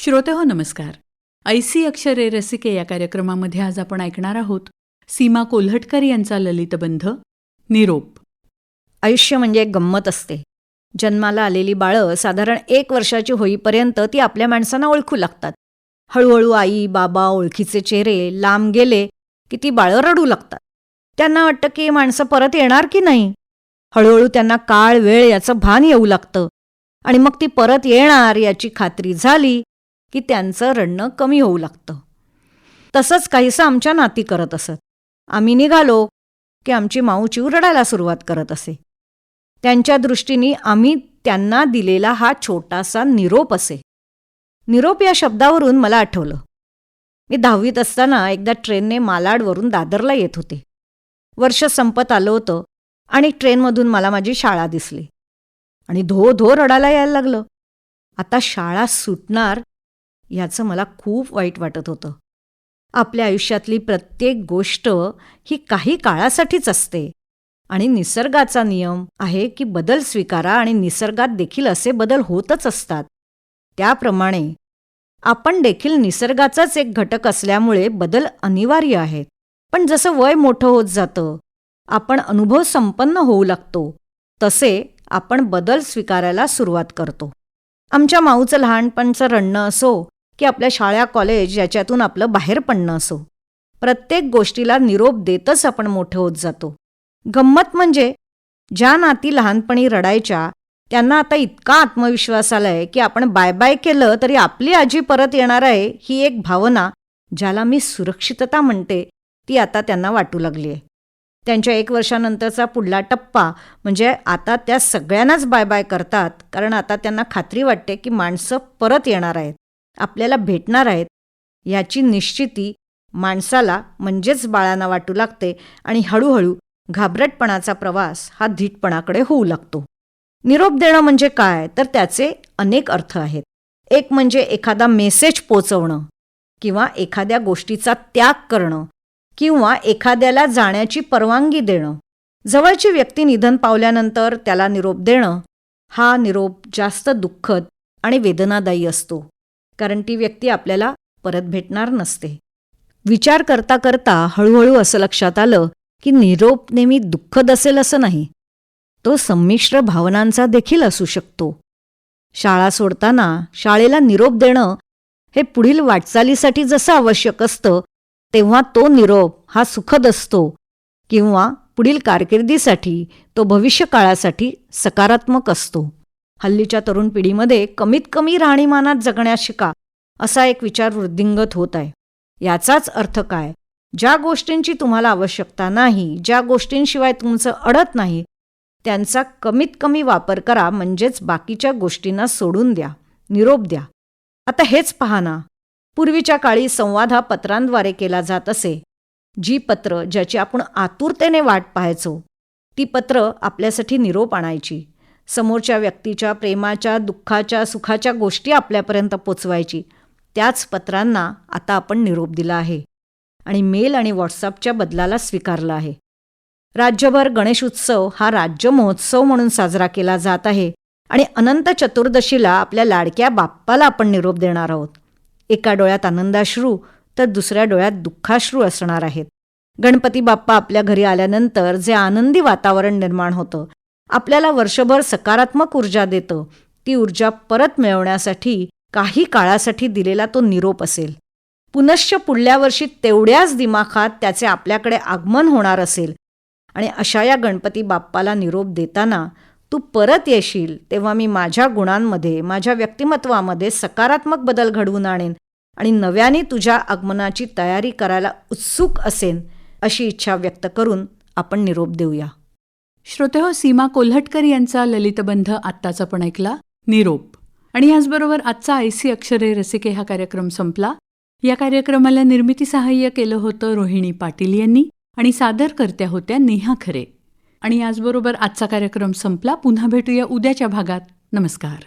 श्रोतेहो नमस्कार. ऐसी अक्षरे रसिके या कार्यक्रमामध्ये आज आपण ऐकणार आहोत सीमा कोल्हटकर यांचा ललितबंध निरोप. आयुष्य म्हणजे एक गंमत असते. जन्माला आलेली बाळं साधारण 1 वर्षाची होईपर्यंत ती आपल्या माणसांना ओळखू लागतात. हळूहळू आई बाबा ओळखीचे चेहरे लांब गेले की ती बाळं रडू लागतात. त्यांना वाटतं की माणसं परत येणार की नाही. हळूहळू त्यांना काळ वेळ याचं भान येऊ लागतं आणि मग ती परत येणार याची खात्री झाली की त्यांचं रडणं कमी होऊ लागतं. तसंच काहीसं आमच्या नाती करत असत. आम्ही निघालो की आमची माऊचिव रडायला सुरुवात करत असे. त्यांच्या दृष्टीने आम्ही त्यांना दिलेला हा छोटासा निरोप असे. निरोप या शब्दावरून मला आठवलं, मी 10वीत असताना एकदा ट्रेनने मालाडवरून दादरला येत होते. वर्ष संपत आलं होतं आणि ट्रेनमधून मला माझी शाळा दिसली आणि धो धो रडायला यायला लागलं. आता शाळा सुटणार याचं मला खूप वाईट वाटत होतं. आपल्या आयुष्यातली प्रत्येक गोष्ट ही काही काळासाठीच असते आणि निसर्गाचा नियम आहे की बदल स्वीकारा आणि निसर्गात देखील असे बदल होतच असतात. त्याप्रमाणे आपण देखील निसर्गाचाच एक घटक असल्यामुळे बदल अनिवार्य आहेत. पण जसं वय मोठं होत जातं, आपण अनुभव संपन्न होऊ लागतो, तसे आपण बदल स्वीकारायला सुरुवात करतो. आमच्या माऊचं लहानपणचं रडणं असो की आपल्या शाळा कॉलेज याच्यातून आपलं बाहेर पडणं असो, प्रत्येक गोष्टीला निरोप देतच आपण मोठे होत जातो. गंमत म्हणजे ज्या नाती लहानपणी रडायच्या त्यांना आता इतका आत्मविश्वास आलाय की आपण बाय बाय केलं तरी आपली आजी परत येणार आहे ही एक भावना, ज्याला मी सुरक्षितता म्हणते, ती आता त्यांना वाटू लागली आहे. त्यांच्या 1 वर्षानंतरचा पुढला टप्पा म्हणजे आता त्या सगळ्यांनाच बाय बाय करतात, कारण आता त्यांना खात्री वाटते की माणसं परत येणार आहेत, आपल्याला भेटणार आहेत. याची निश्चिती माणसाला म्हणजेच बाळांना वाटू लागते आणि हळूहळू घाबरटपणाचा प्रवास हा धीटपणाकडे होऊ लागतो. निरोप देणं म्हणजे काय, तर त्याचे अनेक अर्थ आहेत. एक म्हणजे एखादा मेसेज पोचवणं किंवा एखाद्या गोष्टीचा त्याग करणं किंवा एखाद्याला जाण्याची परवानगी देणं. जवळची व्यक्ती निधन पावल्यानंतर त्याला निरोप देणं, हा निरोप जास्त दुःखद आणि वेदनादायी असतो, कारण ती व्यक्ती आपल्याला परत भेटणार नसते. विचार करता करता हळूहळू असं लक्षात आलं की निरोप नेहमी दुःखद असेल असं नाही, तो संमिश्र भावनांचा देखील असू शकतो. शाळा सोडताना शाळेला निरोप देणं हे पुढील वाटचालीसाठी जसं आवश्यक असतं, तेव्हा तो निरोप हा सुखद असतो किंवा पुढील कारकिर्दीसाठी, तो भविष्यकाळासाठी सकारात्मक असतो. हल्लीच्या तरुण पिढीमध्ये कमीत कमी राहणीमानात जगण्यास शिका, असा एक विचार वृद्धिंगत होत आहे. याचाच अर्थ काय, ज्या गोष्टींची तुम्हाला आवश्यकता नाही, ज्या गोष्टींशिवाय तुमचं अडत नाही, त्यांचा कमीत कमी वापर करा, म्हणजेच बाकीच्या गोष्टींना सोडून द्या, निरोप द्या. आता हेच पहा ना, पूर्वीच्या काळी संवाद हा पत्रांद्वारे केला जात असे. जी पत्र ज्याची आपण आतुरतेने वाट पाहायचो, ती पत्र आपल्यासाठी निरोप आणायची. समोरच्या व्यक्तीच्या प्रेमाच्या, दुःखाच्या, सुखाच्या गोष्टी आपल्यापर्यंत पोचवायची. त्याच पत्रांना आता आपण निरोप दिला आहे आणि मेल आणि व्हॉट्सअपच्या बदलाला स्वीकारला आहे. राज्यभर गणेश उत्सव हा राज्य महोत्सव म्हणून साजरा केला जात आहे आणि अनंत चतुर्दशीला आपल्या लाडक्या बाप्पाला आपण निरोप देणार आहोत. एका डोळ्यात आनंदाश्रू तर दुसऱ्या डोळ्यात दुःखाश्रू असणार आहेत. गणपती बाप्पा आपल्या घरी आल्यानंतर जे आनंदी वातावरण निर्माण होतं, आपल्याला वर्षभर सकारात्मक ऊर्जा देतं, ती ऊर्जा परत मिळवण्यासाठी काही काळासाठी दिलेला तो निरोप असेल. पुनश्च पुढल्या वर्षी तेवढ्याच दिमाखात त्याचे आपल्याकडे आगमन होणार असेल आणि अशा या गणपती बाप्पाला निरोप देताना तू परत येशील तेव्हा मी माझ्या गुणांमध्ये, माझ्या व्यक्तिमत्वामध्ये सकारात्मक बदल घडवून आणेन आणि नव्याने तुझ्या आगमनाची तयारी करायला उत्सुक असेन, अशी इच्छा व्यक्त करून आपण निरोप देऊया. श्रोतेहो, सीमा कोल्हटकर यांचा ललितबंध आत्ताच आपण ऐकला, निरोप. आणि याचबरोबर आजचा ऐसी अक्षरे रसिके हा कार्यक्रम संपला. या कार्यक्रमाला निर्मिती सहाय्य केलं होतं रोहिणी पाटील यांनी आणि सादरकर्त्या होत्या नेहा खरे. आणि याचबरोबर आजचा कार्यक्रम संपला. पुन्हा भेटूया उद्याच्या भागात. नमस्कार.